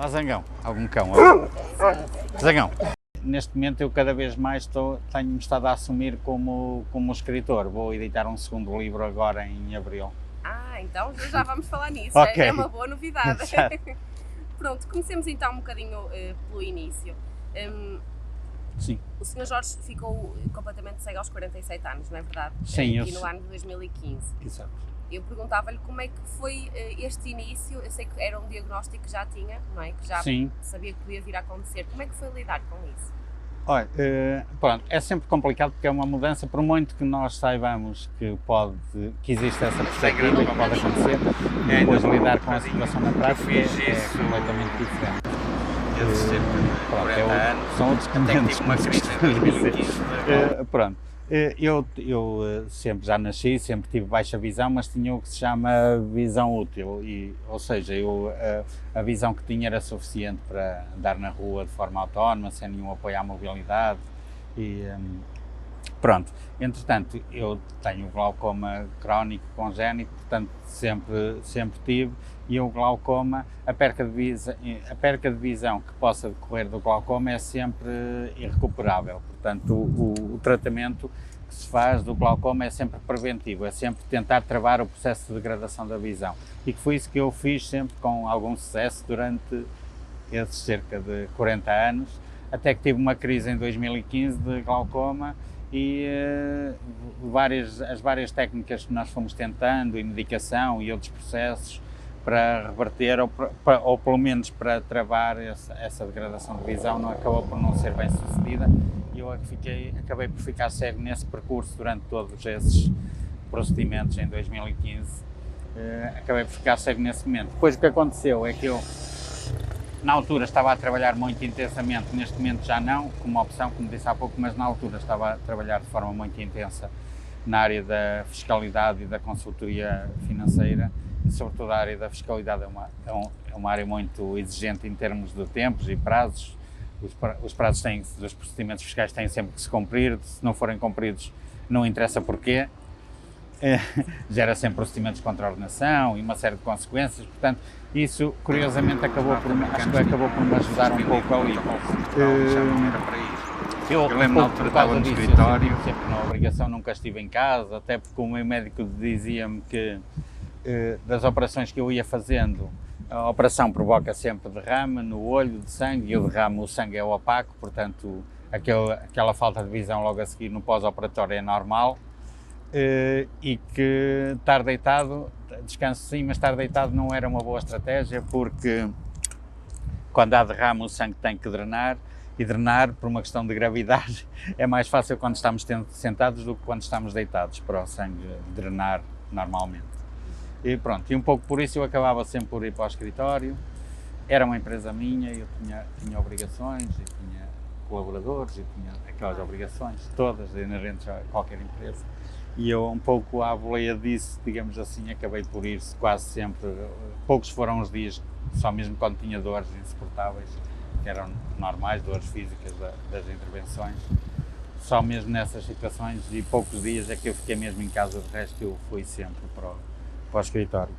Ó, Zangão, algum cão. Zangão, neste momento eu cada vez mais tenho-me estado a assumir como escritor. Vou editar um segundo livro agora em abril. Então já vamos falar nisso, Ok. É uma boa novidade. Exato. Pronto, comecemos então um bocadinho pelo início. Sim. O Sr. Jorge ficou completamente cego aos 47 anos, não é verdade? Sim, Aqui no ano de 2015. Exato. Eu perguntava-lhe como é que foi este início. Eu sei que era um diagnóstico que já tinha, não é? Que já Sim. sabia que podia vir a acontecer. Como é que foi lidar com isso? Olha, pronto, é sempre complicado porque é uma mudança, por muito que nós saibamos que existe essa perspectiva e que pode acontecer, depois lidar com a situação na prática é completamente diferente. Pronto, são outros 500 uma crise em 2015. Pronto, eu sempre já nasci, sempre tive baixa visão, mas tinha o que se chama visão útil, ou seja, a visão que tinha era suficiente para andar na rua de forma autónoma, sem nenhum apoio à mobilidade pronto. Entretanto, eu tenho glaucoma crónico congénito, portanto sempre tive, e o glaucoma, a perca de visão que possa decorrer do glaucoma é sempre irrecuperável, portanto o tratamento que se faz do glaucoma é sempre preventivo, é sempre tentar travar o processo de degradação da visão, e que foi isso que eu fiz sempre com algum sucesso durante esses cerca de 40 anos, até que tive uma crise em 2015 de glaucoma, e as várias técnicas que nós fomos tentando, e medicação e outros processos para reverter ou pelo menos para travar essa degradação de visão, não acabou por não ser bem sucedida, e eu acabei por ficar cego nesse percurso durante todos esses procedimentos em 2015, acabei por ficar cego nesse momento. Depois o que aconteceu é que eu, na altura, estava a trabalhar muito intensamente, neste momento já não, como opção, como disse há pouco, mas na altura estava a trabalhar de forma muito intensa na área da fiscalidade e da consultoria financeira, e sobretudo a área da fiscalidade é uma área muito exigente em termos de tempos e prazos. Os prazos dos procedimentos fiscais têm sempre que se cumprir, se não forem cumpridos não interessa porquê. Gera sempre procedimentos de contraordenação e uma série de consequências, portanto, isso curiosamente acabou por me ajudar um pouco ali. Eu lembro na altura estava no escritório, sempre na obrigação, nunca estive em casa, até porque o meu médico dizia-me que das operações que eu ia fazendo, a operação provoca sempre derrame no olho de sangue, e o derrame, o sangue é opaco, portanto aquela falta de visão logo a seguir no pós-operatório é normal. E que estar deitado, descanso sim, mas estar deitado não era uma boa estratégia, porque quando há derrame o sangue tem que drenar, e drenar, por uma questão de gravidade, é mais fácil quando estamos sentados do que quando estamos deitados, para o sangue drenar normalmente. E pronto, e um pouco por isso eu acabava sempre por ir para o escritório. Era uma empresa minha, eu tinha obrigações, e tinha colaboradores, e tinha aquelas obrigações todas inerentes a qualquer empresa. E eu, um pouco à boleia disso, digamos assim, acabei por ir quase sempre. Poucos foram os dias, só mesmo quando tinha dores insuportáveis, que eram normais, dores físicas das intervenções. Só mesmo nessas situações, e poucos dias é que eu fiquei mesmo em casa, de resto eu fui sempre para o escritório.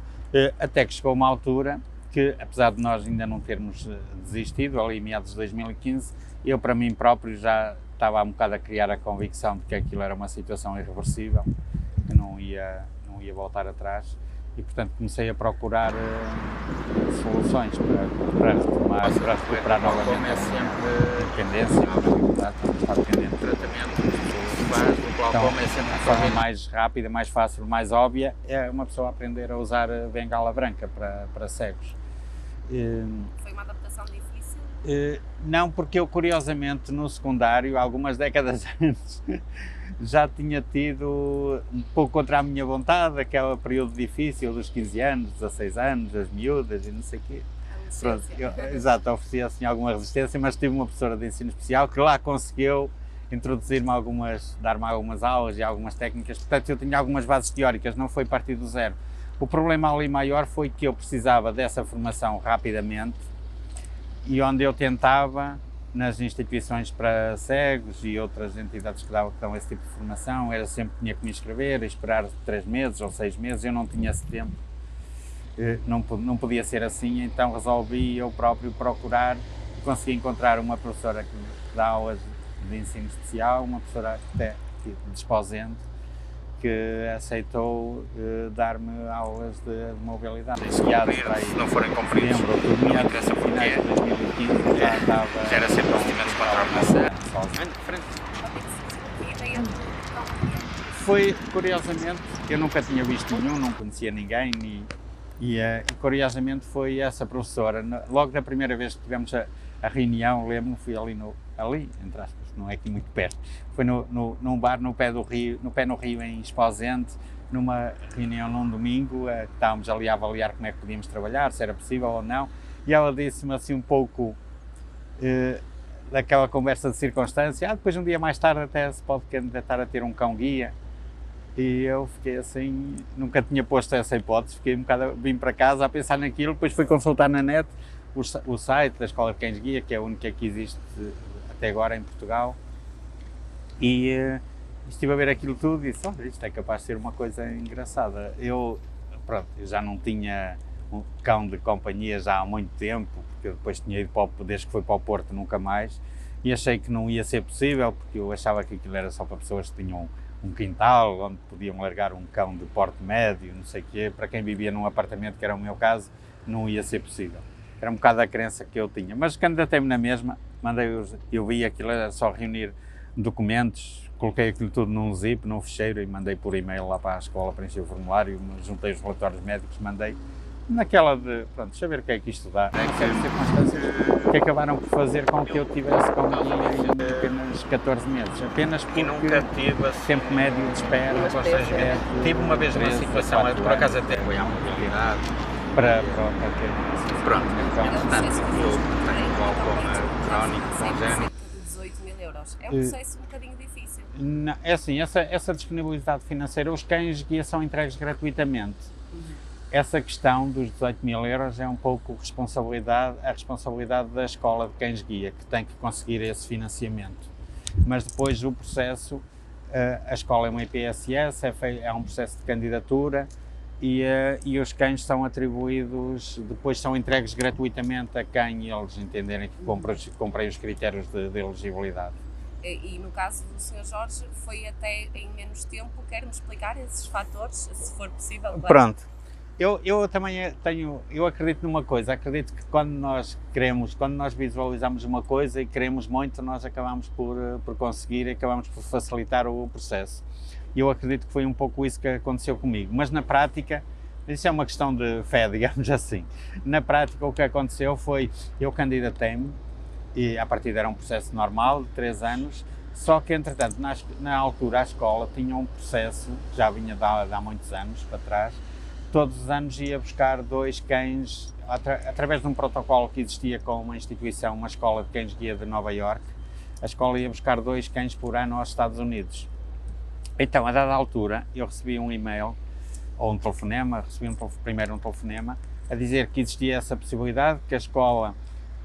Até que chegou uma altura que, apesar de nós ainda não termos desistido, ali em meados de 2015, eu para mim próprio já estava um bocado a criar a convicção de que aquilo era uma situação irreversível, que não ia voltar atrás, e portanto comecei a procurar soluções para retomar, para recuperar novamente a independência, para estar dependente de tratamento. Então, a forma mais rápida, mais fácil, mais óbvia é uma pessoa aprender a usar a bengala branca para cegos. Foi uma adaptação difícil? Não, porque eu curiosamente no secundário, algumas décadas antes, já tinha tido, um pouco contra a minha vontade, aquele período difícil dos 15 anos, 16 anos, as miúdas e não sei o quê. Pronto, exato, oferecia assim alguma resistência, mas tive uma professora de ensino especial que lá conseguiu introduzir-me dar-me algumas aulas e algumas técnicas, portanto eu tinha algumas bases teóricas, não foi partir do zero. O problema ali maior foi que eu precisava dessa formação rapidamente, e onde eu tentava, nas instituições para cegos e outras entidades que dão esse tipo de formação, era sempre que tinha que me inscrever, esperar 3 meses ou 6 meses, eu não tinha esse tempo. não podia ser assim, então resolvi eu próprio procurar, consegui encontrar uma professora que dá aulas de ensino especial, uma professora até de Esposende, que aceitou dar-me aulas de mobilidade. Se não forem cumpridos, não interessa porque finais de 2015 já estava... gera sempre procedimentos contra a organização. Foi, curiosamente, eu nunca tinha visto nenhum, não conhecia ninguém e curiosamente foi essa professora, logo da primeira vez que tivemos a reunião, lembro-me, fui ali, entre aspas, não é aqui muito perto, foi num bar no pé no Rio, em Esposende, numa reunião num domingo, estávamos ali a avaliar como é que podíamos trabalhar, se era possível ou não, e ela disse-me assim um pouco daquela conversa de circunstância, depois um dia mais tarde até se pode candidatar a ter um cão-guia, e eu fiquei assim, nunca tinha posto essa hipótese, vim para casa a pensar naquilo, depois fui consultar na net o site da Escola de Cães Guia, que é a única que existe até agora em Portugal, e estive a ver aquilo tudo e disse, isto é capaz de ser uma coisa engraçada. Eu já não tinha um cão de companhia já há muito tempo, porque eu depois tinha ido desde que fui para o Porto nunca mais, e achei que não ia ser possível, porque eu achava que aquilo era só para pessoas que tinham um quintal, onde podiam largar um cão de porte médio, não sei o quê, para quem vivia num apartamento, que era o meu caso, não ia ser possível. Era um bocado a crença que eu tinha, mas candidatei-me na mesma, eu vi aquilo, era só reunir documentos, coloquei aquilo tudo num zip, num fecheiro e mandei por e-mail lá para a escola, preenchi o formulário, juntei os relatórios médicos, mandei naquela de, deixa eu ver o que é que isto dá, circunstâncias que acabaram por fazer com que eu tivesse com em apenas 14 meses, apenas porque nunca tive tempo médio de espera, tive uma vez uma situação, por acaso até foi à mobilidade, para ter pronto, portanto, eu tenho glaucoma crónico congénito. 18.000 euros, é um processo um bocadinho difícil. Não, é assim, essa disponibilidade financeira, os cães guia são entregues gratuitamente. Essa questão dos 18.000 euros é um pouco a responsabilidade da escola de cães guia, que tem que conseguir esse financiamento. Mas depois o processo, a escola é uma IPSS, é um processo de candidatura e os cães são atribuídos, depois são entregues gratuitamente a quem eles entenderem que cumprem os critérios de elegibilidade. E no caso do Sr. Jorge, foi até em menos tempo. Quer-me explicar esses fatores, se for possível? Claro. Pronto. Eu também eu acredito numa coisa, acredito que quando nós visualizamos uma coisa e queremos muito, nós acabamos por conseguir e acabamos por facilitar o processo. E eu acredito que foi um pouco isso que aconteceu comigo, mas na prática, isso é uma questão de fé, digamos assim. Na prática o que aconteceu foi, eu candidatei-me e a partir era um processo normal de 3 anos, só que entretanto na altura a escola tinha um processo, já vinha de há muitos anos para trás, todos os anos ia buscar 2 cães, através de um protocolo que existia com uma instituição, uma escola de cães guia de Nova Iorque, a escola ia buscar 2 cães por ano aos Estados Unidos. Então, a dada altura, eu recebi um e-mail, ou um telefonema, primeiro um telefonema, a dizer que existia essa possibilidade, que a escola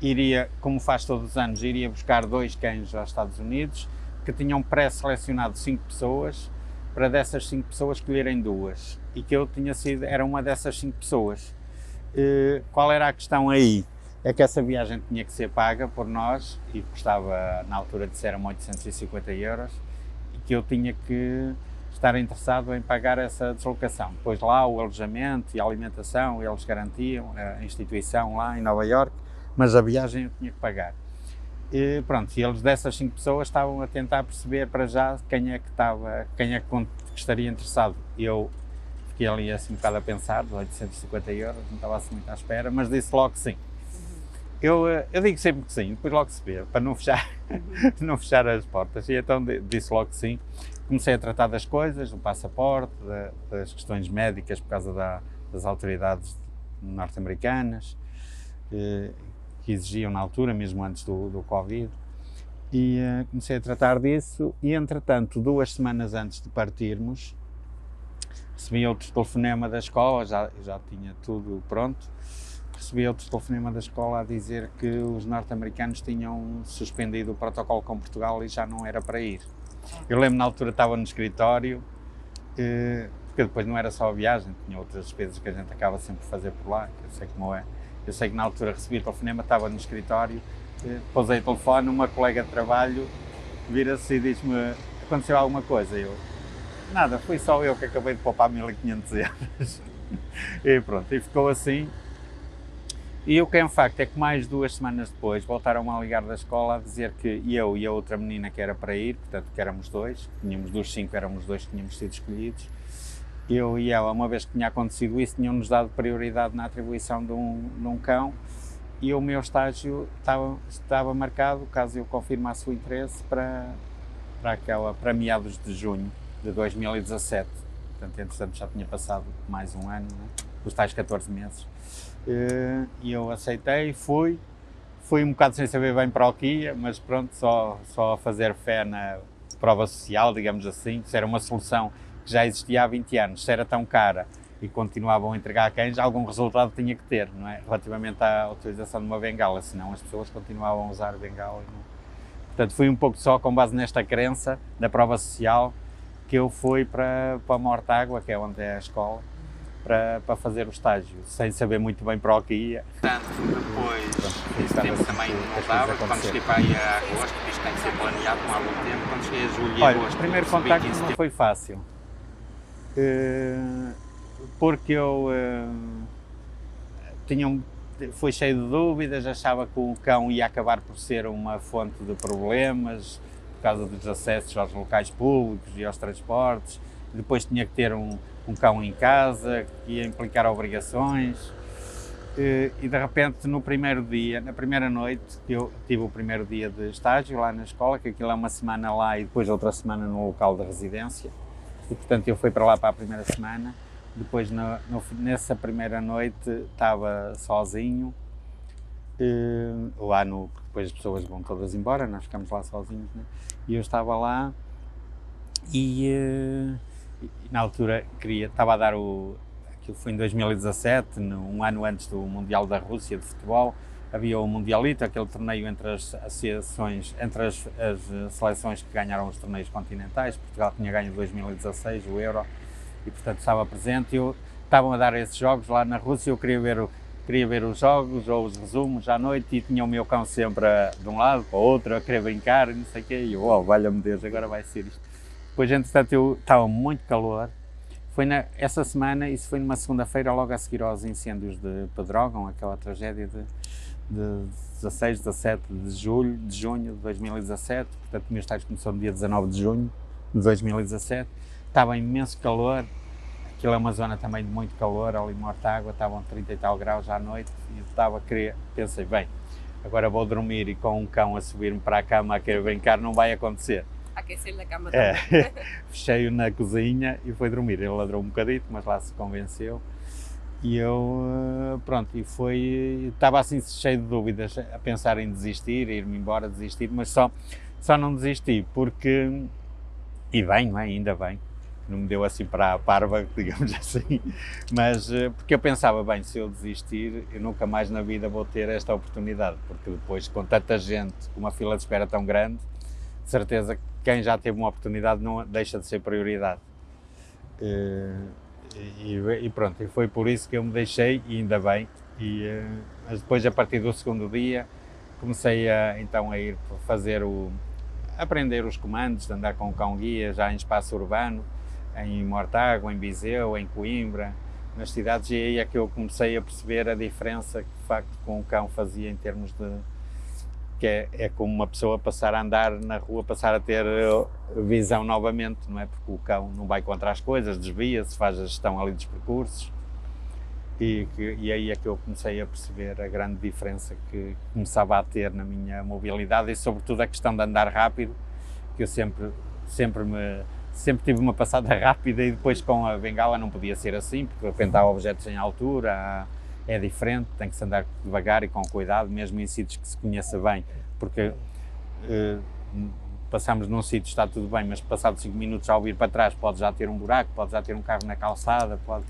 iria, como faz todos os anos, iria buscar 2 cães aos Estados Unidos, que tinham pré-selecionado 5 pessoas, para dessas 5 pessoas escolherem 2, e que eu era uma dessas 5 pessoas. Qual era a questão aí? É que essa viagem tinha que ser paga por nós, e custava, na altura disseram 850 euros, e que eu tinha que estar interessado em pagar essa deslocação. Depois lá o alojamento e a alimentação, eles garantiam, a instituição lá em Nova Iorque, mas a viagem eu tinha que pagar. E pronto, e eles dessas 5 pessoas estavam a tentar perceber para já quem é que estaria interessado. Eu fiquei ali assim um bocado a pensar, 850 euros, não estava assim muito à espera, mas disse logo que sim. Eu digo sempre que sim, depois logo se vê, para não fechar as portas, e então disse logo que sim. Comecei a tratar das coisas, do passaporte, das questões médicas por causa das autoridades norte-americanas, que exigiam na altura, mesmo antes do Covid, e comecei a tratar disso e, entretanto, 2 semanas antes de partirmos, recebi outro telefonema da escola, já tinha tudo pronto, recebi outro telefonema da escola a dizer que os norte-americanos tinham suspendido o protocolo com Portugal e já não era para ir. Eu lembro, na altura estava no escritório, porque depois não era só a viagem, tinha outras despesas que a gente acaba sempre por fazer por lá, que eu sei como é. Eu sei que na altura recebi o telefonema, estava no escritório, pousei o telefone, uma colega de trabalho vira-se e diz-me: aconteceu alguma coisa? Eu: nada, fui só eu que acabei de poupar 1500 euros. E pronto, e ficou assim. E o que é um facto é que mais 2 semanas depois voltaram-me a ligar da escola a dizer que eu e a outra menina que era para ir, portanto que éramos 2, tínhamos dos 5, éramos 2 que tínhamos sido escolhidos, eu e ela, uma vez que tinha acontecido isso, tinham-nos dado prioridade na atribuição de um cão, e o meu estágio estava marcado, caso eu confirmasse o interesse, para meados de junho de 2017. Portanto, entretanto, já tinha passado mais um ano, né? Os tais 14 meses. E eu aceitei, fui um bocado sem saber bem para o que ia, mas pronto, só a fazer fé na prova social, digamos assim. Se era uma solução que já existia há 20 anos, se era tão cara e continuavam a entregar a cães, algum resultado tinha que ter, não é? Relativamente à utilização de uma bengala, senão as pessoas continuavam a usar a bengala. Portanto, fui um pouco só com base nesta crença da prova social que eu fui para Mortágua, que é onde é a escola, para fazer o estágio, sem saber muito bem para o que ia. Portanto, depois, esse tempo também não dava, quando cheguei para aí a agosto, isto tem que ser planeado com algum tempo, quando cheguei a julho e Olha, agosto... o primeiro contacto não foi fácil, porque eu fui cheio de dúvidas, achava que o cão ia acabar por ser uma fonte de problemas, por causa dos acessos aos locais públicos e aos transportes. Depois tinha que ter um cão em casa, que ia implicar obrigações, e de repente no primeiro dia, na primeira noite, que eu tive o primeiro dia de estágio lá na escola, que aquilo é uma semana lá e depois outra semana no local de residência, e portanto eu fui para lá para a primeira semana. Depois nessa primeira noite estava sozinho, lá porque depois as pessoas vão todas embora, nós ficamos lá sozinhos, né? E eu estava lá e na altura estava a dar aquilo foi em 2017, um ano antes do Mundial da Rússia de futebol, havia o Mundialito, aquele torneio entre as associações, entre as seleções que ganharam os torneios continentais. Portugal tinha ganho em 2016 o Euro e portanto estava presente. Estavam a dar esses jogos lá na Rússia, eu queria ver os jogos ou os resumos à noite e tinha o meu cão sempre de um lado para o outro a querer brincar e não sei o quê, e eu: oh, valha-me Deus, agora vai ser isto. Depois, entretanto, estava muito calor. Foi essa semana, isso foi numa segunda-feira, logo a seguir aos incêndios de Pedrógão, aquela tragédia de 16, 17 de junho de 2017. Portanto, o meu estágio começou no dia 19 de junho de 2017. Estava imenso calor, aquilo é uma zona também de muito calor, ali em Mortágua, estavam 30 e tal graus à noite, e pensei, bem, agora vou dormir e com um cão a subir-me para a cama a querer brincar, não vai acontecer. Aquecer na cama também. Fechei-o na cozinha e foi dormir. Ele ladrou um bocadito, mas lá se convenceu. E eu, pronto, estava assim cheio de dúvidas, a pensar em desistir, ir-me embora, desistir, mas só não desisti porque, e bem, não é? Ainda bem, não me deu assim para a parva, digamos assim, mas porque eu pensava, bem, se eu desistir, eu nunca mais na vida vou ter esta oportunidade, porque depois, com tanta gente, com uma fila de espera tão grande, de certeza que quem já teve uma oportunidade não deixa de ser prioridade. E pronto, e foi por isso que eu me deixei, e ainda bem. Mas depois, a partir do segundo dia, comecei então a ir aprender os comandos de andar com o cão-guia, já em espaço urbano, em Mortágua, em Viseu, em Coimbra, nas cidades, e aí é que eu comecei a perceber a diferença que de facto com o cão fazia em termos de que é como uma pessoa passar a andar na rua, passar a ter visão novamente, não é? Porque o cão não vai contra as coisas, desvia-se, faz a gestão ali dos percursos, e aí é que eu comecei a perceber a grande diferença que começava a ter na minha mobilidade e sobretudo a questão de andar rápido, que eu sempre tive uma passada rápida e depois com a bengala não podia ser assim, porque de repente há objetos em altura, é diferente, tem que se andar devagar e com cuidado, mesmo em sítios que se conheça bem, porque passamos num sítio, está tudo bem, mas passado 5 minutos ao vir para trás pode já ter um buraco, pode já ter um carro na calçada, pronto,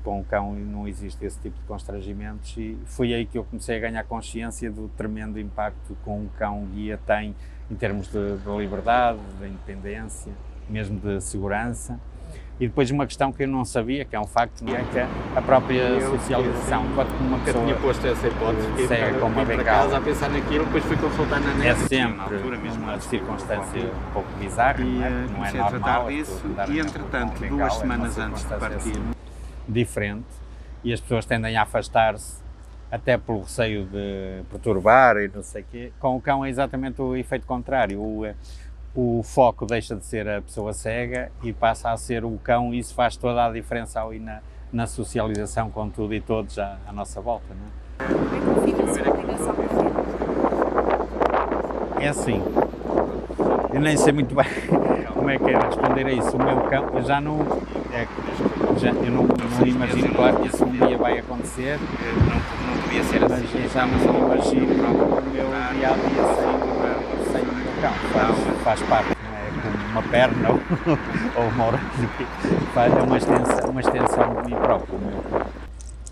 com o cão não existe esse tipo de constrangimentos, e foi aí que eu comecei a ganhar consciência do tremendo impacto que um cão-guia tem em termos de liberdade, de independência, mesmo de segurança. E depois uma questão que eu não sabia, que é um facto, é que a própria socialização, enquanto uma Nunca tinha pessoa posto essa hipótese, cega com uma para bengala casa a pensar naquilo, depois fui consultar na net. é na sempre altura mesmo, uma circunstância um pouco bizarra, e não é? Não é comecei a tratar normal. disso, e entretanto, 2 semanas antes de partir, diferente, e as pessoas tendem a afastar-se até pelo receio de perturbar e não sei o quê. Com o cão é exatamente o efeito contrário. O foco deixa de ser a pessoa cega e passa a ser o cão, e isso faz toda a diferença ali na socialização com tudo e todos à nossa volta, não é? Como é que define a sua ligação com o filho? É assim, eu nem sei muito bem como é que é responder a isso. O meu cão, eu já não, eu não imagino, claro que isso um dia vai acontecer, não podia ser mas assim. eu já não imagino o meu dia a dia sem o meu cão. Faz parte, não é? Como uma perna ou uma orelha, é uma extensão de mim próprio, o meu cão.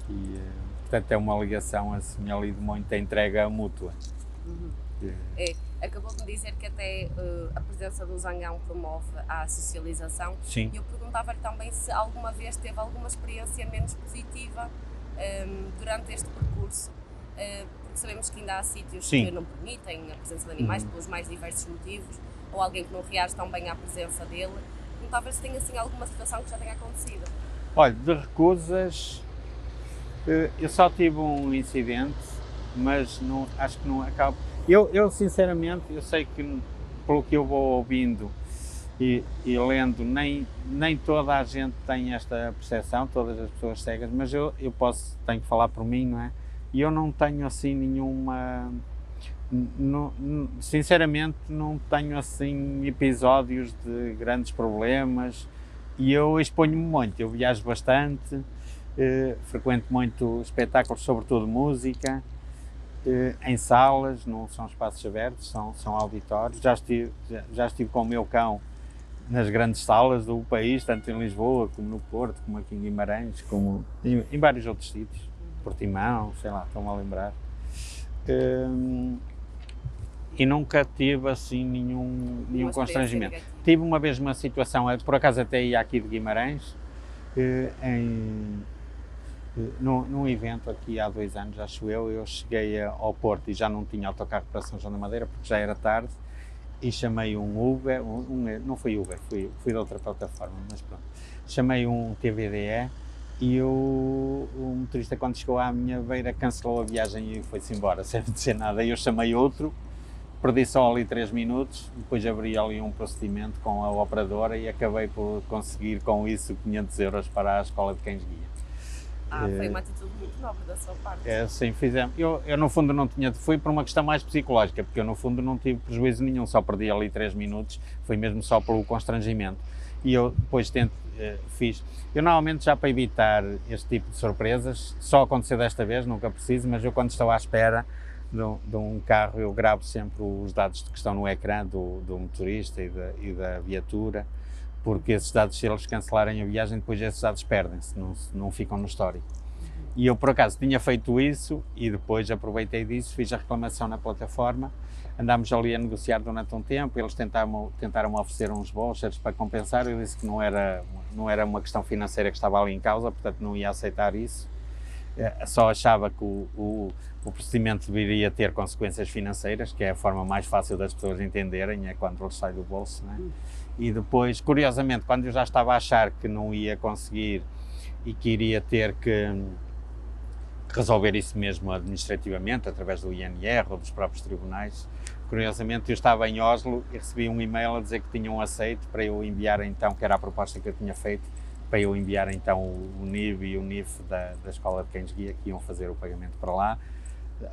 E, portanto, é uma ligação assim ali de muita entrega mútua. Acabou de me dizer que até a presença do zangão promove a socialização. Sim. E eu perguntava-lhe também se alguma vez teve alguma experiência menos positiva durante este percurso, porque sabemos que ainda há sítios Sim. que não permitem a presença de animais pelos mais diversos motivos, ou alguém que não reage tão bem à presença dele. Perguntava-lhe se tem assim alguma situação que já tenha acontecido. Olha, de recusas, eu só tive um incidente, mas não, acho que não acaba. Eu sinceramente, eu sei que pelo que eu vou ouvindo e lendo, nem toda a gente tem esta percepção, todas as pessoas cegas, mas eu tenho que falar por mim, não é? E eu não tenho assim nenhuma, sinceramente não tenho assim episódios de grandes problemas, e eu exponho-me muito, eu viajo bastante, frequento muito espetáculos, sobretudo música, em salas, não são espaços abertos, são auditórios. Já estive com o meu cão nas grandes salas do país, tanto em Lisboa como no Porto, como aqui em Guimarães, como em vários outros sítios, Portimão, sei lá, estou-me a lembrar. E nunca tive assim nenhum constrangimento. Tive uma vez uma situação, por acaso até ia aqui de Guimarães, num evento aqui há 2 anos, acho eu cheguei ao Porto e já não tinha autocarro para São João da Madeira, porque já era tarde, e chamei um Uber, não foi Uber, fui de outra plataforma, mas pronto, chamei um TVDE, e o motorista, quando chegou à minha beira, cancelou a viagem e foi-se embora, sem dizer nada. Eu chamei outro, perdi só ali 3 minutos, depois abri ali um procedimento com a operadora e acabei por conseguir com isso 500 € para a escola de cães guia. Foi uma atitude muito nobre da sua parte. Sim, fizemos. Eu no fundo não tinha, fui por uma questão mais psicológica, porque eu no fundo não tive prejuízo nenhum, só perdi ali 3 minutos, foi mesmo só pelo constrangimento. E eu depois fiz. Eu normalmente, já para evitar este tipo de surpresas, só aconteceu desta vez, nunca preciso, mas eu quando estou à espera de um carro, eu gravo sempre os dados que estão no ecrã do motorista e da viatura, porque esses dados, se eles cancelarem a viagem, depois esses dados perdem-se, não ficam no histórico. E eu, por acaso, tinha feito isso e depois aproveitei disso, fiz a reclamação na plataforma, andámos ali a negociar durante um tempo, eles tentaram oferecer uns vouchers para compensar, eu disse que não era uma questão financeira que estava ali em causa, portanto não ia aceitar isso, só achava que o procedimento deveria ter consequências financeiras, que é a forma mais fácil das pessoas entenderem, é quando eles saem do bolso, não é? E depois, curiosamente, quando eu já estava a achar que não ia conseguir e que iria ter que resolver isso mesmo administrativamente, através do INR ou dos próprios tribunais, curiosamente eu estava em Oslo e recebi um e-mail a dizer que tinham aceito para eu enviar então, que era a proposta que eu tinha feito, para eu enviar então o NIB e o NIF da Escola de Cães Guia, que iam fazer o pagamento para lá.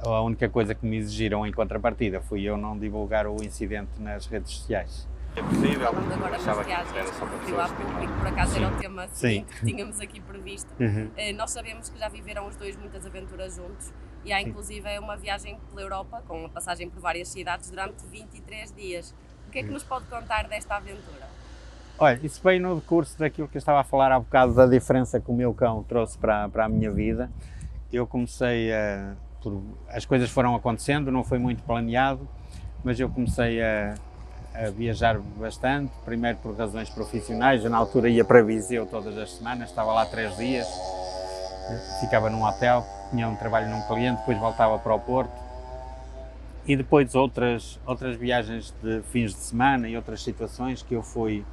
A única coisa que me exigiram em contrapartida foi eu não divulgar o incidente nas redes sociais. É possível. Falando agora nas viagens, referiu há público, por acaso era o tema seguinte que tínhamos aqui previsto. Nós sabemos que já viveram os dois muitas aventuras juntos e há inclusive uma viagem pela Europa, com uma passagem por várias cidades durante 23 dias. O que é que nos pode contar desta aventura? Olha, isso veio no decurso daquilo que eu estava a falar há bocado, da diferença que o meu cão trouxe para a minha vida. Eu comecei as coisas foram acontecendo, não foi muito planeado, mas eu comecei a a viajar bastante, primeiro por razões profissionais. Eu, na altura, ia para Viseu todas as semanas, estava lá 3 dias, ficava num hotel, tinha um trabalho num cliente, depois voltava para o Porto. E depois outras viagens de fins de semana e outras situações que eu fui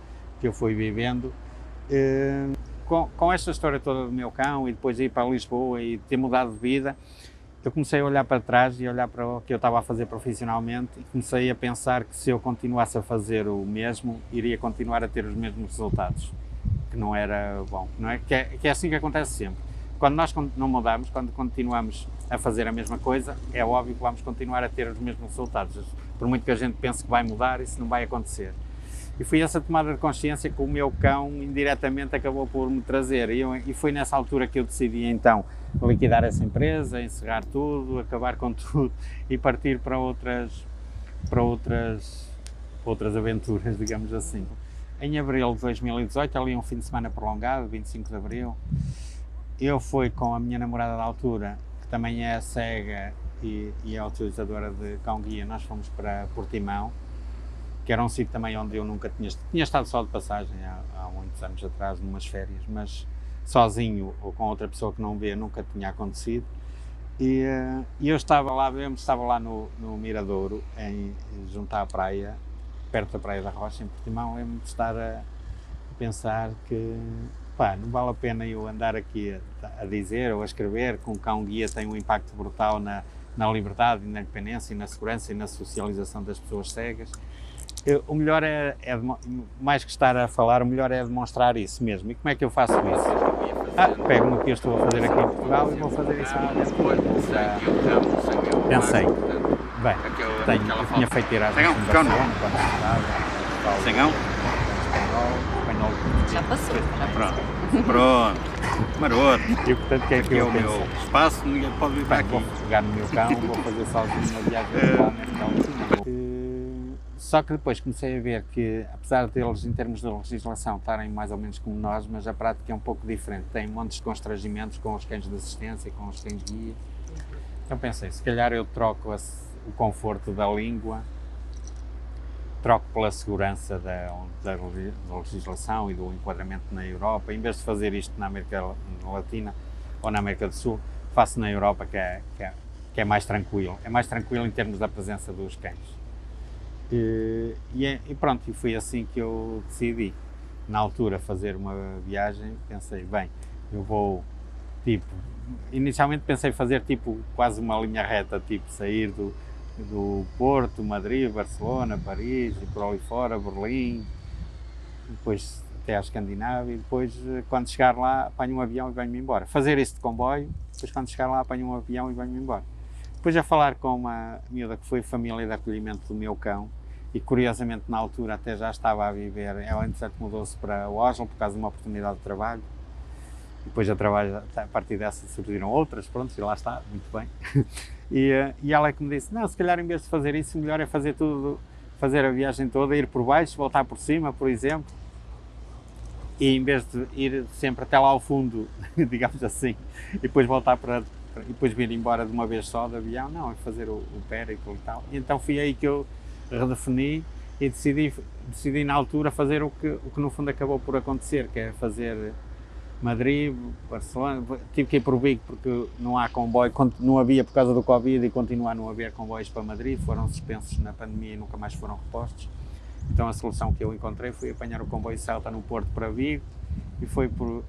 vivendo. Com esta história toda do meu cão e depois ir para Lisboa e ter mudado de vida, eu comecei a olhar para trás e olhar para o que eu estava a fazer profissionalmente e comecei a pensar que se eu continuasse a fazer o mesmo, iria continuar a ter os mesmos resultados, que não era bom, não é? Que é assim que acontece sempre. Quando nós não mudamos, quando continuamos a fazer a mesma coisa, é óbvio que vamos continuar a ter os mesmos resultados. Por muito que a gente pense que vai mudar, isso não vai acontecer. E foi essa tomada de consciência que o meu cão indiretamente acabou por me trazer. E foi nessa altura que eu decidi então liquidar essa empresa, encerrar tudo, acabar com tudo e partir para outras aventuras, digamos assim. Em abril de 2018, ali um fim de semana prolongado, 25 de abril, eu fui com a minha namorada da altura, que também é cega e é utilizadora de cão-guia, nós fomos para Portimão, que era um sítio também onde eu nunca tinha estado só de passagem há muitos anos atrás, numas férias, mas sozinho ou com outra pessoa que não vê, nunca tinha acontecido. E eu estava lá no Miradouro, junto à praia, perto da Praia da Rocha, em Portimão. Lembro-me de estar a pensar que não vale a pena eu andar aqui a dizer ou a escrever que um cão-guia tem um impacto brutal na liberdade, na independência, na segurança e na socialização das pessoas cegas. O melhor mais que estar a falar, o melhor é demonstrar isso mesmo. E como é que eu faço isso? Pego-me o que eu estou a fazer aqui em Portugal e vou fazer isso amanhã. Pensei, bem, eu tinha feito tiragem de Barcelona, quando estava. Cegão? Espanhol. Já passou. Pronto. Maroto. E portanto, o que é que eu o meu espaço, ninguém pode vir para aqui. Vou pegar no meu cão, vou fazer sozinho uma viagem lá no Só que depois comecei a ver que, apesar deles, em termos de legislação, estarem mais ou menos como nós, mas a prática é um pouco diferente. Tem montes de constrangimentos com os cães de assistência, com os cães guia. Então pensei, se calhar eu troco o conforto da língua, troco pela segurança da legislação e do enquadramento na Europa. Em vez de fazer isto na América Latina ou na América do Sul, faço na Europa, que é mais tranquilo. É mais tranquilo em termos da presença dos cães. E pronto, e foi assim que eu decidi, na altura, fazer uma viagem. Pensei, bem, eu vou, inicialmente pensei fazer quase uma linha reta, sair do Porto, Madrid, Barcelona, Paris, e por ali fora, Berlim, depois até à Escandinávia, e depois, quando chegar lá, apanho um avião e venho-me embora. Fazer isso de comboio, depois quando chegar lá, apanho um avião e venho-me embora. Depois a falar com uma miúda que foi família de acolhimento do meu cão, e curiosamente na altura até já estava a viver, ela entretanto mudou-se para Oslo por causa de uma oportunidade de trabalho, e depois a partir dessa surgiram outras, pronto, e lá está, muito bem. E ela é que me disse, não, se calhar em vez de fazer isso, o melhor é fazer a viagem toda, ir por baixo, voltar por cima, por exemplo, e em vez de ir sempre até lá ao fundo, digamos assim, e depois voltar e depois vir embora de uma vez só de avião, não, é fazer o périplo e tal. E então foi aí que eu redefini e decidi na altura fazer o que no fundo acabou por acontecer, que é fazer Madrid, Barcelona. Tive que ir por Vigo porque não há comboio, não havia por causa do Covid, e continua a não haver comboios para Madrid, foram suspensos na pandemia e nunca mais foram repostos. Então a solução que eu encontrei foi apanhar o comboio Celta no Porto para Vigo, e foi por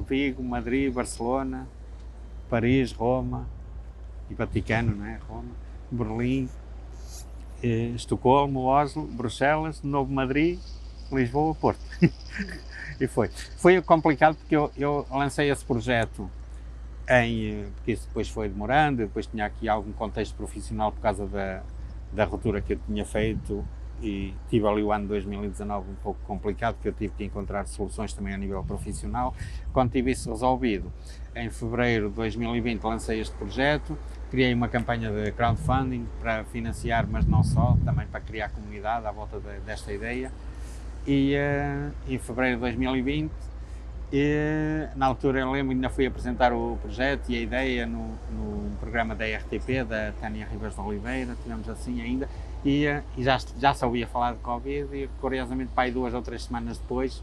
Vigo, Madrid, Barcelona, Paris, Roma e Vaticano, não é? Roma, Berlim, Estocolmo, Oslo, Bruxelas, Novo Madrid, Lisboa, Porto. E foi complicado porque eu lancei esse projeto porque isso depois foi demorando, depois tinha aqui algum contexto profissional por causa da ruptura que eu tinha feito, e tive ali o ano 2019 um pouco complicado, porque eu tive que encontrar soluções também a nível profissional. Quando tive isso resolvido, em fevereiro de 2020 lancei este projeto, criei uma campanha de crowdfunding para financiar, mas não só, também para criar comunidade à volta desta ideia. E em fevereiro de 2020, na altura eu lembro, ainda fui apresentar o projeto e a ideia no programa da RTP, da Tânia Ribas de Oliveira, tivemos assim ainda, e já só ouvia falar de Covid e, curiosamente, para aí 2 ou 3 semanas depois,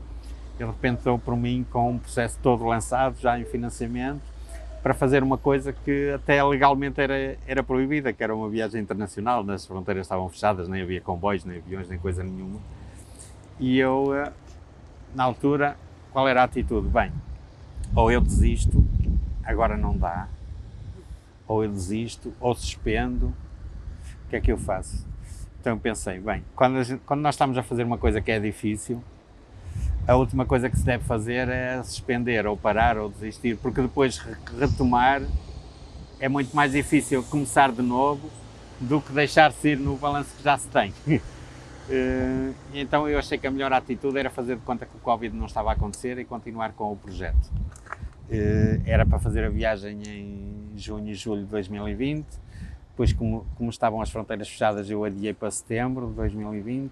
ele de repente deu por mim com um processo todo lançado, já em financiamento, para fazer uma coisa que até legalmente era proibida, que era uma viagem internacional, as fronteiras estavam fechadas, nem havia comboios, nem aviões, nem coisa nenhuma. E eu, na altura, qual era a atitude? Bem, ou eu desisto, agora não dá, ou eu desisto, ou suspendo, o que é que eu faço? Então eu pensei, bem, quando nós estamos a fazer uma coisa que é difícil, a última coisa que se deve fazer é suspender, ou parar, ou desistir, porque depois retomar é muito mais difícil começar de novo do que deixar-se ir no balanço que já se tem. Então eu achei que a melhor atitude era fazer de conta que o Covid não estava a acontecer e continuar com o projeto. Era para fazer a viagem em junho e julho de 2020, depois como estavam as fronteiras fechadas eu adiei para setembro de 2020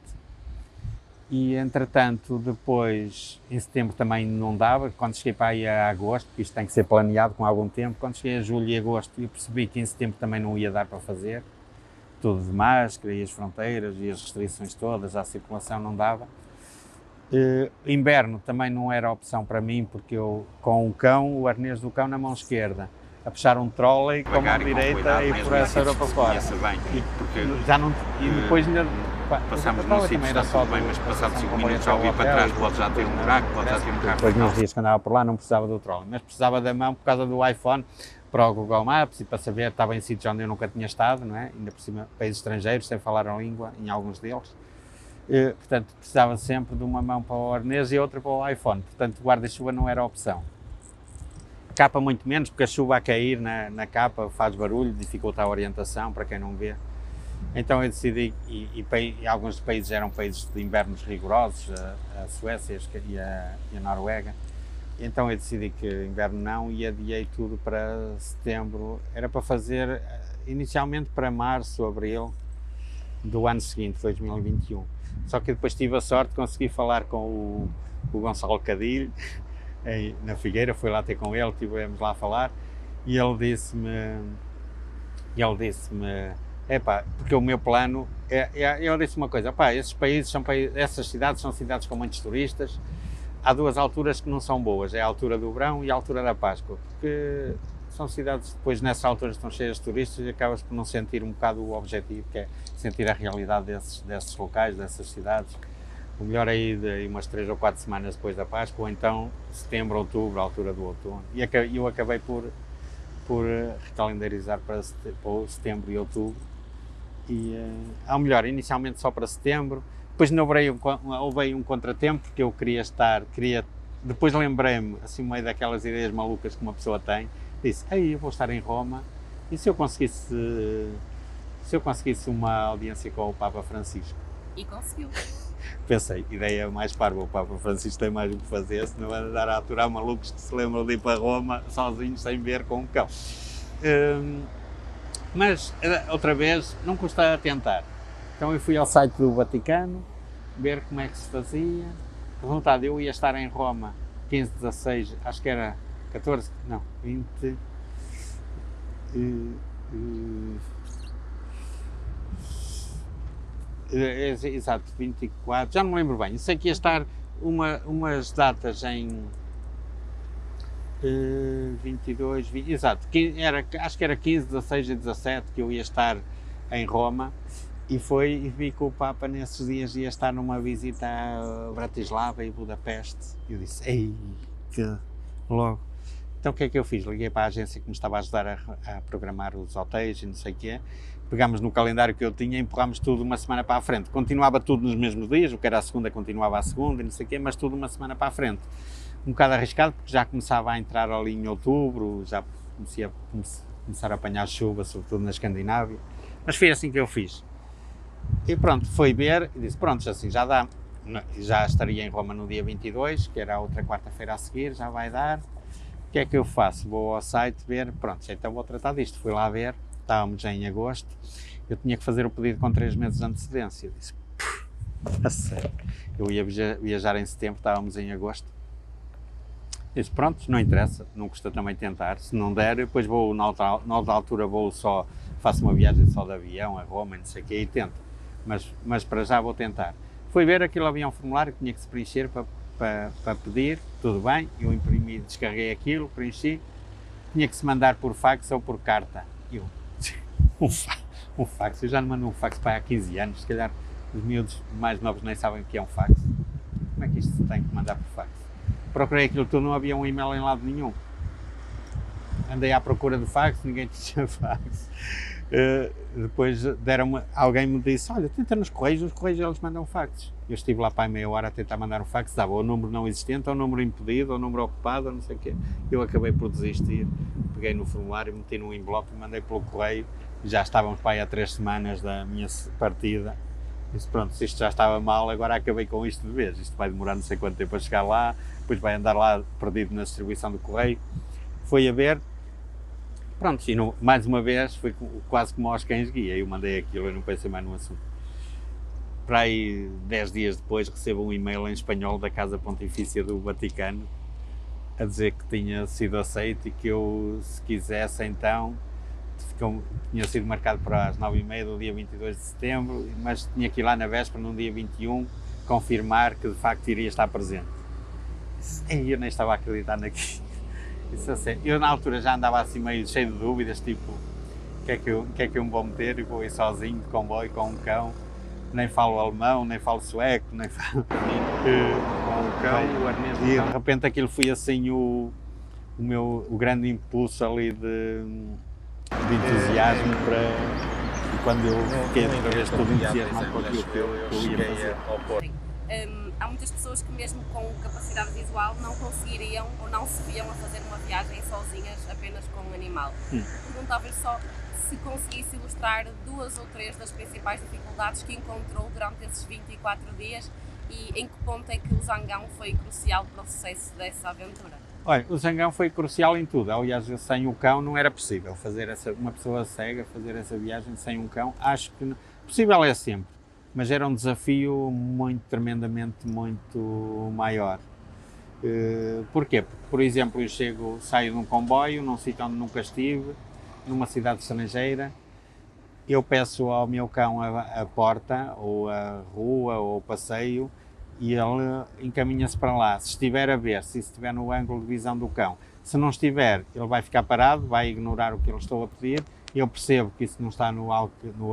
e entretanto depois em setembro também não dava, quando cheguei para aí a agosto, porque isto tem que ser planeado com algum tempo, quando cheguei a julho e agosto eu percebi que em setembro também não ia dar para fazer, tudo de máscara e as fronteiras e as restrições todas, a circulação não dava. Inverno também não era opção para mim, porque eu com o arnês do cão na mão esquerda, a puxar um trolley com a mão direita e por essa Europa fora. E depois ainda... Passamos num sítio, está tudo bem, mas passados 5 minutos já ouvi para trás, pode já ter um buraco, pode já ter um carro. Depois nos dias que andava por lá não precisava do trolley, mas precisava da mão por causa do iPhone, para o Google Maps e para saber, estava em sítios onde eu nunca tinha estado, não é? Ainda por cima, países estrangeiros, sem falar a língua, em alguns deles. Portanto, precisava sempre de uma mão para o arnês e outra para o iPhone, portanto, guarda-chuva não era opção. Capa muito menos, porque a chuva a cair na capa faz barulho, dificulta a orientação para quem não vê. Então eu decidi, e alguns países eram países de invernos rigorosos, a Suécia e a Noruega, então eu decidi que inverno não e adiei tudo para setembro. Era para fazer inicialmente para março, abril do ano seguinte, 2021. Só que depois tive a sorte de conseguir falar com o Gonçalo Cadilho, na Figueira, fui lá ter com ele, estivemos lá a falar, e ele disse-me, porque o meu plano, ele disse uma coisa, esses países essas cidades são cidades com muitos turistas, há 2 alturas que não são boas, é a altura do verão e a altura da Páscoa, porque são cidades depois nessa altura estão cheias de turistas e acabas por não sentir um bocado o objetivo, que é sentir a realidade desses locais, dessas cidades. O melhor é ir umas 3 ou 4 semanas depois da Páscoa, ou então setembro, outubro, a altura do outono. E eu acabei por recalendarizar para setembro e outubro. E, ao melhor, inicialmente só para setembro, depois houve um contratempo, porque eu depois lembrei-me, assim, meio daquelas ideias malucas que uma pessoa tem, disse, eu vou estar em Roma, e se eu conseguisse uma audiência com o Papa Francisco? E conseguiu. Pensei, ideia mais parva, o Papa Francisco tem mais o que fazer, se não vai andar a aturar malucos que se lembram de ir para Roma sozinhos, sem ver com um cão. Mas, outra vez, não custa a tentar. Então eu fui ao site do Vaticano, ver como é que se fazia. Resultado, eu ia estar em Roma 15, 16, acho que era 14, não, 20... exato, 24, já não me lembro bem. Eu sei que ia estar umas datas em 22, 20, exato, acho que era 15, 16 e 17 que eu ia estar em Roma e vi que o Papa nesses dias ia estar numa visita a Bratislava e Budapeste e eu disse, que logo. Então o que é que eu fiz? Liguei para a agência que me estava a ajudar a programar os hotéis e não sei o quê. Pegámos no calendário que eu tinha e empurrámos tudo uma semana para a frente. Continuava tudo nos mesmos dias, o que era a segunda continuava a segunda e não sei o quê, mas tudo uma semana para a frente. Um bocado arriscado porque já começava a entrar ali em outubro, já começar a apanhar chuva, sobretudo na Escandinávia. Mas foi assim que eu fiz. E pronto, fui ver e disse, pronto, assim já dá. Já estaria em Roma no dia 22, que era a outra quarta-feira a seguir, já vai dar. O que é que eu faço? Vou ao site ver, pronto, então vou tratar disto. Fui lá ver, estávamos já em agosto, eu tinha que fazer o pedido com 3 meses de antecedência. Eu disse, a sério, eu ia viajar em setembro, estávamos em agosto. Eu disse, pronto, não interessa, não custa também tentar, se não der, depois vou, na outra altura faço uma viagem só de avião a Roma, não sei o quê, e tento. mas para já vou tentar. Fui ver, aquilo havia um formulário que tinha que se preencher para pedir, tudo bem, eu imprimi, descarreguei aquilo, preenchi, tinha que se mandar por fax ou por carta. Eu, um fax, eu já não mando um fax para há 15 anos, se calhar os miúdos mais novos nem sabem o que é um fax. Como é que isto se tem que mandar por fax? Procurei aquilo tudo, não havia um e-mail em lado nenhum. Andei à procura de fax, ninguém tinha fax. Depois alguém me disse, olha, tenta nos correios eles mandam fax. Eu estive lá para aí meia hora a tentar mandar um fax, dava o número não existente, ou o número impedido, ou o número ocupado, ou não sei o quê. Eu acabei por desistir, peguei no formulário, meti num envelope e mandei pelo correio. Já estávamos para aí há 3 semanas da minha partida. Disse, pronto, se isto já estava mal, agora acabei com isto de vez. Isto vai demorar não sei quanto tempo a chegar lá, depois vai andar lá perdido na distribuição do correio. Foi a ver, pronto, e mais uma vez foi quase como aos cães guia. Eu mandei aquilo, eu não pensei mais no assunto. Para aí 10 dias depois recebo um e-mail em espanhol da Casa Pontifícia do Vaticano a dizer que tinha sido aceito e que eu, se quisesse então, tinha sido marcado para as 9h30 do dia 22 de setembro, mas tinha que ir lá na véspera, no dia 21, confirmar que de facto iria estar presente. E eu nem estava a acreditar naquilo. Isso assim, eu na altura já andava assim meio cheio de dúvidas, tipo, o que é que eu me vou meter? Eu vou ir sozinho de comboio com um cão, nem falo alemão, nem falo sueco, nem falo com um cão, e de repente aquilo foi assim o grande impulso ali de entusiasmo e quando eu fiquei outra vez todo entusiasmado com aquilo que eu ia fazer. Há muitas pessoas que mesmo com capacidade visual não conseguiriam ou não se viam a fazer uma viagem sozinhas apenas com um animal. Perguntava-lhe só se conseguisse ilustrar 2 ou 3 das principais dificuldades que encontrou durante esses 24 dias e em que ponto é que o zangão foi crucial para o sucesso dessa aventura. Olha, o zangão foi crucial em tudo. Aliás, sem o cão não era possível fazer uma pessoa cega fazer essa viagem sem um cão. Acho que possível é sempre, mas era um desafio tremendamente muito maior. Porquê? Porque, por exemplo, eu saio de um comboio, num sítio onde nunca estive, numa cidade estrangeira, eu peço ao meu cão a porta, ou a rua, ou o passeio, e ele encaminha-se para lá. Se estiver a ver, se estiver no ângulo de visão do cão. Se não estiver, ele vai ficar parado, vai ignorar o que eu estou a pedir, eu percebo que isso não está no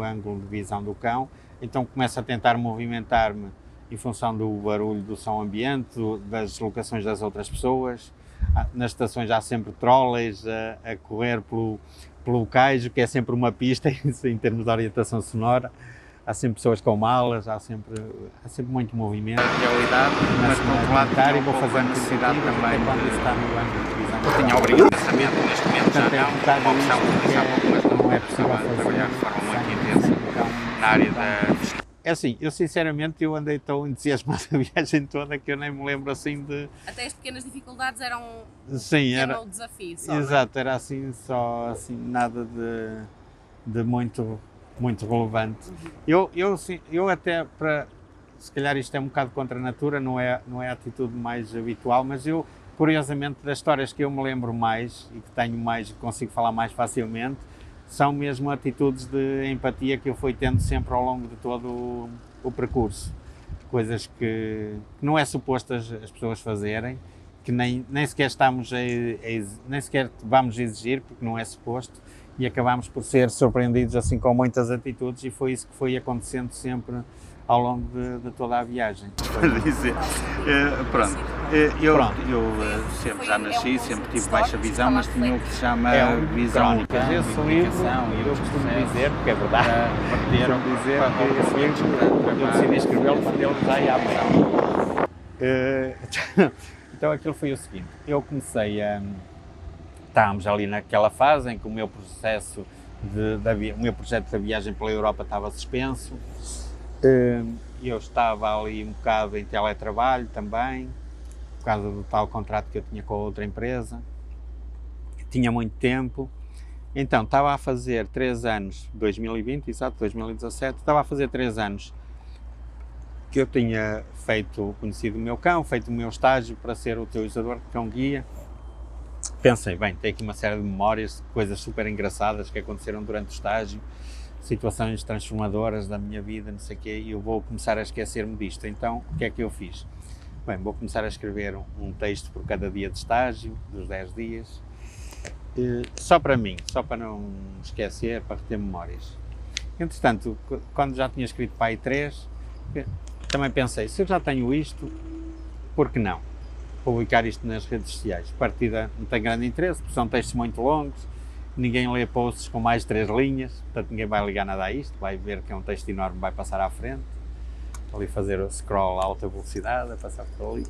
ângulo de visão do cão, então começo a tentar movimentar-me em função do barulho do som ambiente, das deslocações das outras pessoas. Nas estações há sempre trolleys a correr pelo cais, que é sempre uma pista em termos de orientação sonora. Há sempre pessoas com malas, há sempre muito movimento. A realidade, mas por outro lado tinha vou fazer a necessidade também quando isso está no ângulo de visão. Eu tinha obrigado pensamento, neste momento já Portanto, não, uma opção que disse há pouco, mas não é possível estava a trabalhar de forma muito intensa na área da... É assim, eu sinceramente andei tão entusiasmado a viagem toda que eu nem me lembro assim de... Até as pequenas dificuldades eram o desafio só. Exato, era assim, só assim, nada de muito relevante. Eu até, se calhar isto é um bocado contra a natura, não é a atitude mais habitual, mas eu, curiosamente, das histórias que eu me lembro mais e que tenho mais, consigo falar mais facilmente, são mesmo atitudes de empatia que eu fui tendo sempre ao longo de todo o percurso. Coisas que não é suposto as pessoas fazerem, que nem sequer nem sequer vamos exigir, porque não é suposto, e acabamos por ser surpreendidos assim com muitas atitudes, e foi isso que foi acontecendo sempre ao longo de toda a viagem. Eu sempre já nasci, sempre tive baixa visão, mas tinha o que se chama visão de cão, esse livro, eu costumo dizer, porque é verdade, eu decidi escrevê-lo quando ele já ia à Então aquilo foi o seguinte, eu comecei estávamos ali naquela fase em que o meu processo o meu projeto da viagem pela Europa estava suspenso. Eu estava ali um bocado em teletrabalho também, por causa do tal contrato que eu tinha com a outra empresa. Tinha muito tempo. Então, estava a fazer 3 anos, 2020, exato, 2017, estava a fazer 3 anos que eu tinha conhecido o meu cão, feito o meu estágio para ser utilizador de cão-guia. Pensei, bem, tem aqui uma série de memórias, coisas super engraçadas que aconteceram durante o estágio. situações transformadoras da minha vida, não sei o quê, e eu vou começar a esquecer-me disto. Então, o que é que eu fiz? Bem, vou começar a escrever um texto por cada dia de estágio, dos 10 dias, só para mim, só para não me esquecer, para ter memórias. Entretanto, quando já tinha escrito para aí 3, também pensei, se eu já tenho isto, por que não publicar isto nas redes sociais? Partida não tem grande interesse, porque são textos muito longos, ninguém lê posts com mais de 3 linhas, portanto ninguém vai ligar nada a isto, vai ver que é um texto enorme, vai passar à frente, ali fazer o scroll a alta velocidade, a passar por ali.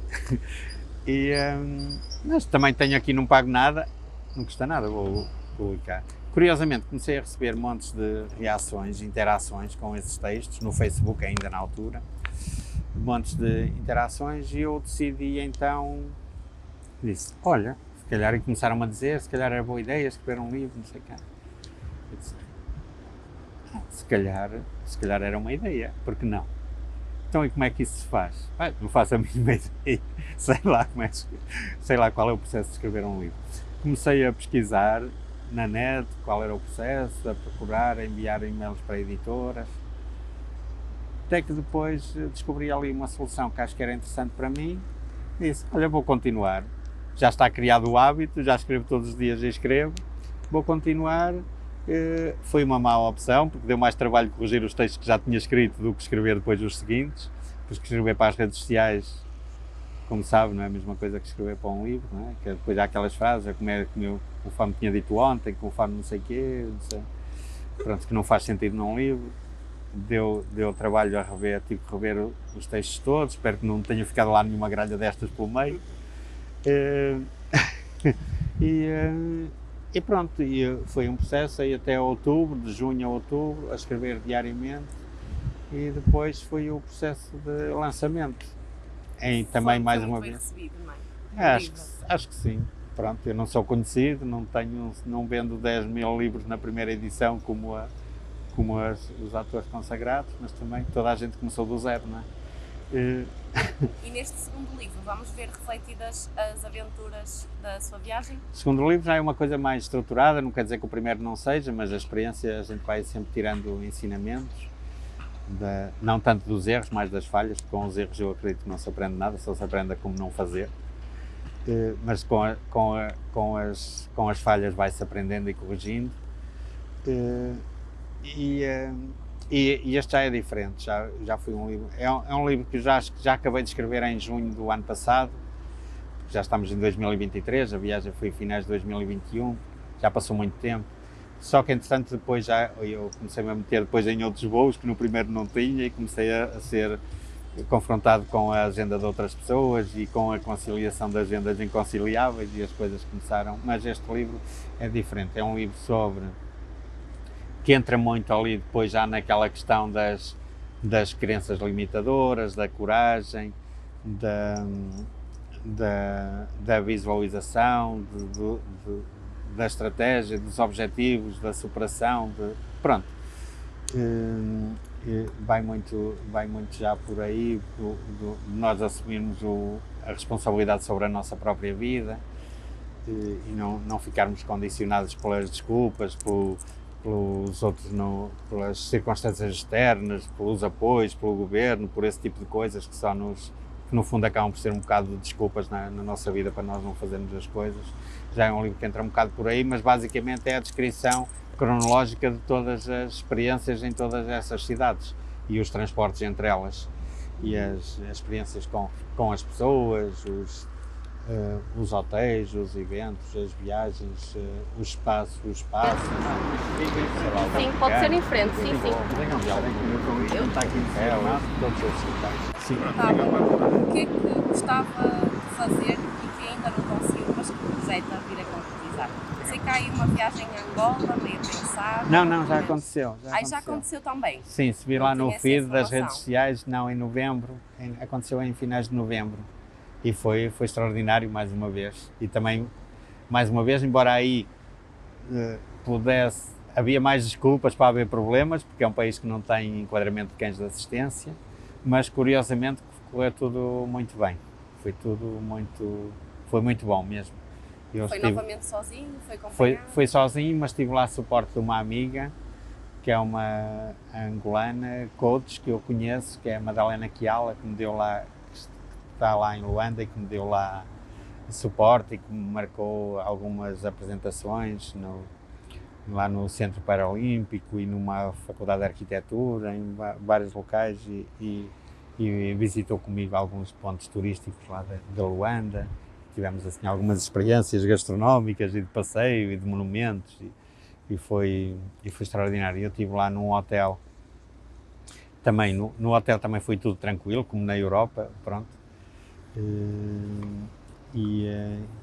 Mas também tenho aqui, não pago nada, não custa nada, vou publicar. Curiosamente, comecei a receber montes de reações, interações com esses textos, no Facebook ainda na altura, montes de interações, e eu decidi então, disse, olha, se calhar, e começaram a dizer, se calhar era boa ideia escrever um livro, não sei o quê. Eu disse, se calhar era uma ideia, por que não? Então, e como é que isso se faz? Não faço a mínima ideia, sei lá qual é o processo de escrever um livro. Comecei a pesquisar na net qual era o processo, a procurar, a enviar e-mails para editoras, até que depois descobri ali uma solução que acho que era interessante para mim, e disse, olha, vou continuar, já está criado o hábito, já escrevo todos os dias e escrevo, vou continuar. Foi uma má opção, porque deu mais trabalho corrigir os textos que já tinha escrito do que escrever depois os seguintes, porque escrever para as redes sociais, como sabe, não é a mesma coisa que escrever para um livro, não é? Que depois há aquelas frases, conforme tinha dito ontem, conforme não sei o quê, não sei, pronto, que não faz sentido num livro. Deu trabalho a rever, tive que rever os textos todos, espero que não tenha ficado lá nenhuma gralha destas pelo meio. E pronto, foi um processo aí até outubro, de junho a outubro, a escrever diariamente, e depois foi o processo de lançamento. Também mais uma vez. Recebido, não é? Acho que sim. Pronto, eu não sou conhecido, não vendo 10 mil livros na primeira edição como os atores consagrados, mas também toda a gente começou do zero, não é? E neste segundo livro vamos ver refletidas as aventuras da sua viagem? O segundo livro já é uma coisa mais estruturada, não quer dizer que o primeiro não seja, mas a experiência a gente vai sempre tirando ensinamentos, não tanto dos erros, mais das falhas, porque com os erros eu acredito que não se aprende nada, só se aprende a como não fazer, mas com as falhas vai-se aprendendo e corrigindo. E este já é diferente, já foi um livro, é um livro que já acabei de escrever em junho do ano passado, já estamos em 2023, a viagem foi em finais de 2021, já passou muito tempo, só que entretanto depois eu comecei a meter depois em outros voos que no primeiro não tinha, e comecei a ser confrontado com a agenda de outras pessoas e com a conciliação de agendas inconciliáveis, e as coisas começaram, mas este livro é diferente, é um livro que entra muito ali depois já naquela questão das crenças limitadoras, da coragem, da visualização, da estratégia, dos objetivos, da superação, pronto. Vai muito já por aí, de nós assumirmos a responsabilidade sobre a nossa própria vida, e não ficarmos condicionados pelas desculpas, pelos outros, pelas circunstâncias externas, pelos apoios, pelo governo, por esse tipo de coisas que no fundo acabam por ser um bocado de desculpas na nossa vida para nós não fazermos as coisas. Já é um livro que entra um bocado por aí, mas basicamente é a descrição cronológica de todas as experiências em todas essas cidades e os transportes entre elas, e as experiências com as pessoas, os hotéis, os eventos, as viagens, os espaços. Sim, pode ser em frente, sim. Eu está aqui em pé, todos os hospitais. Sim. O que é que gostava de fazer e que ainda não conseguiu, mas que projeta vir a concretizar? Sei que há aí uma viagem em Angola, meio a pensar. Não, já aconteceu. Já aconteceu também? Sim, se vir lá no feed das redes sociais, não, em novembro, aconteceu em finais de novembro. E foi extraordinário mais uma vez. E também, mais uma vez, embora aí havia mais desculpas para haver problemas, porque é um país que não tem enquadramento de cães de assistência, mas curiosamente correu tudo muito bem. Foi muito bom mesmo. Novamente sozinho? Foi acompanhado? Foi sozinho, mas tive lá suporte de uma amiga que é uma angolana, coach, que eu conheço, que é a Madalena Kiala, que me deu lá, que está lá em Luanda e que me deu lá suporte e que me marcou algumas apresentações lá no Centro Paralímpico e numa faculdade de arquitetura, em vários locais e visitou comigo alguns pontos turísticos lá de Luanda. Tivemos assim algumas experiências gastronómicas e de passeio e de monumentos e foi extraordinário. Eu estive lá num hotel, também no hotel também foi tudo tranquilo, como na Europa, pronto.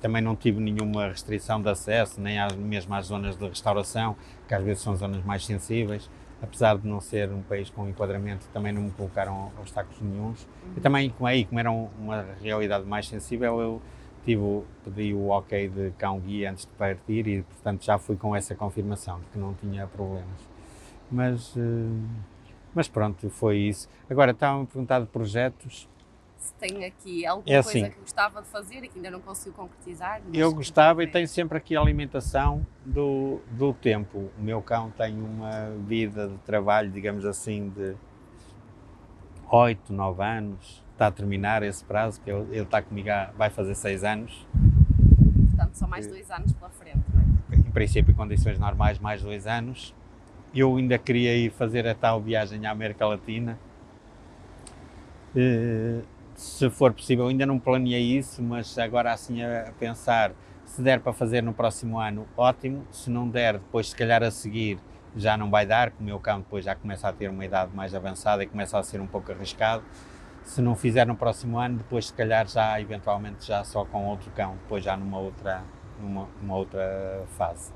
Também não tive nenhuma restrição de acesso, nem mesmo às zonas de restauração, que às vezes são zonas mais sensíveis. Apesar de não ser um país com enquadramento, também não me colocaram obstáculos nenhuns. E também, como era uma realidade mais sensível, eu pedi o ok de cão-guia antes de partir e, portanto, já fui com essa confirmação de que não tinha problemas. Mas pronto, foi isso. Agora, estava-me a perguntar de projetos. Se tem aqui alguma coisa que gostava de fazer e que ainda não conseguiu concretizar? Eu gostava e tenho sempre aqui a alimentação do tempo. O meu cão tem uma vida de trabalho, digamos assim, de 8, 9 anos. Está a terminar esse prazo, que ele está comigo vai fazer 6 anos. Portanto, só mais 2 anos pela frente, não é? Em princípio, em condições normais, mais 2 anos. Eu ainda queria ir fazer a tal viagem à América Latina. Se for possível, ainda não planeei isso, mas agora assim a pensar, se der para fazer no próximo ano, ótimo. Se não der, depois se calhar a seguir já não vai dar, porque o meu cão depois já começa a ter uma idade mais avançada e começa a ser um pouco arriscado. Se não fizer no próximo ano, depois se calhar já eventualmente já só com outro cão, depois já numa outra fase.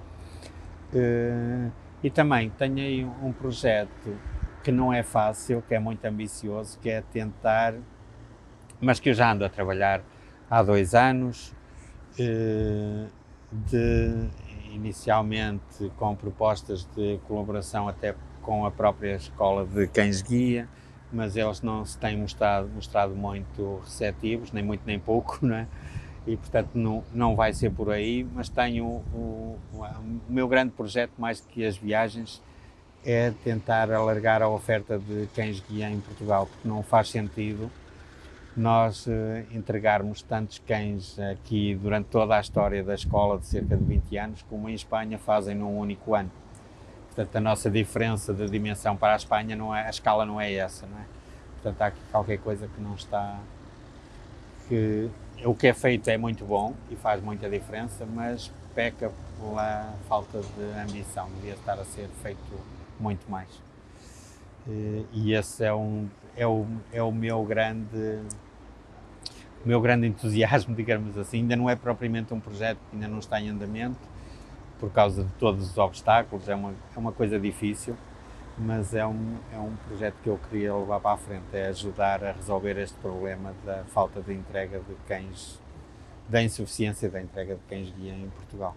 E também tenho aí um projeto que não é fácil, que é muito ambicioso, que é tentar, mas que eu já ando a trabalhar há 2 anos, inicialmente com propostas de colaboração até com a própria escola de cães-guia, mas eles não se têm mostrado muito receptivos, nem muito nem pouco, não é? E portanto não vai ser por aí, mas tenho o meu grande projeto, mais que as viagens, é tentar alargar a oferta de cães-guia em Portugal, porque não faz sentido nós entregarmos tantos cães aqui durante toda a história da escola de cerca de 20 anos, como em Espanha fazem num único ano. Portanto, a nossa diferença de dimensão para a Espanha, a escala não é essa, não é? Portanto, há aqui qualquer coisa que não está... O que é feito é muito bom e faz muita diferença, mas peca pela falta de ambição, devia estar a ser feito muito mais. E esse é o meu grande entusiasmo, digamos assim. Ainda não é propriamente um projeto que ainda não está em andamento, por causa de todos os obstáculos, é uma coisa difícil, mas é um projeto que eu queria levar para a frente, é ajudar a resolver este problema da falta de entrega de cães, da insuficiência da entrega de cães-guia em Portugal.